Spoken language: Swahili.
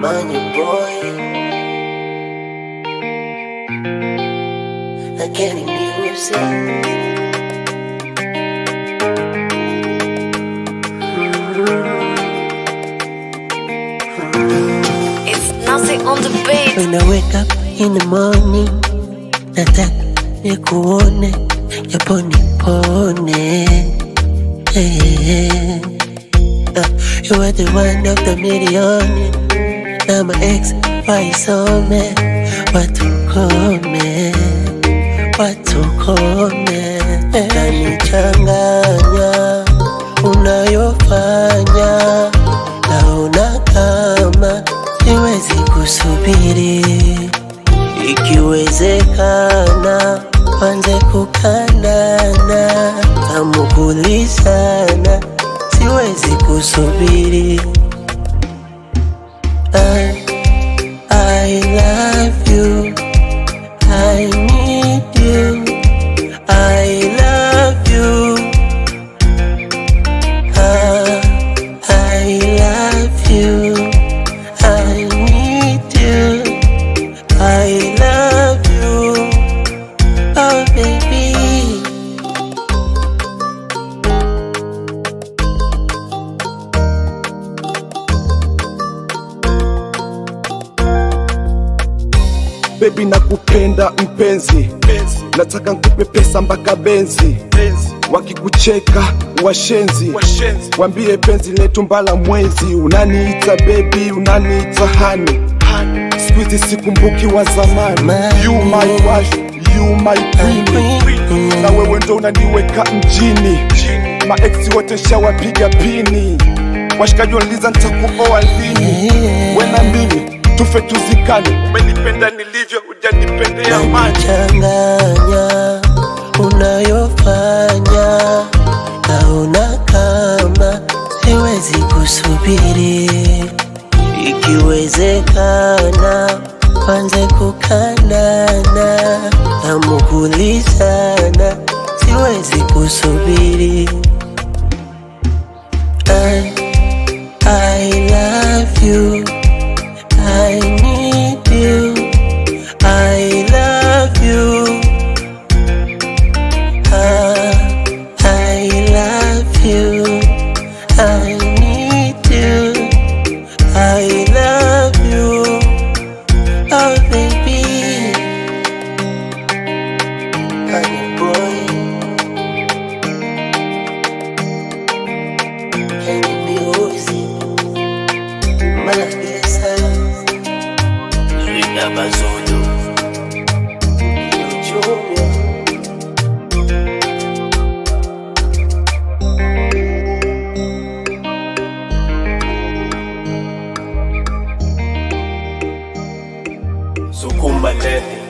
Money boy, I can't music. It's nothing on the beat. When I wake up in the morning, nataka nikuone japo nipone. You are the one of the million. Na my ex waisome, watukome, watukome. Unanichanganya unayofanya, naona kama siwezi kusubiri. Ikiwezekana wanze kukandana, tamukulizana, siwezi kusubiri. I love you, I need you, I love you. I love you, I need you, I love you, oh baby. Baby nakupenda mpenzi, nataka nkupe pesa mpaka benzi. Wakikucheka washenzi, wambie penzi letu mbala mwezi. Unaniita baby, unaniita honey, squeeze sikumbuki wa zamani. You my wife, you my queen, na wewe ndo unaniweka mjini. Maeksi wote shawapiga pini, washikaji wanaliza nitakuoa lini. Wena mimi tufe tuzikane, umenipenda nilivyo, hujanipendea maji. Unanichanganya unayofanya, naona kama siwezi kusubiri. Ikiwezekana wanze kukandana, tamukulizana, siwezi kusubiri. I love you, I need you, I love you. I love you, I need you, I love you, oh baby. Honey boy, can you music? Malapesa, Luina Bazodo, Junior. Sukumba Leni.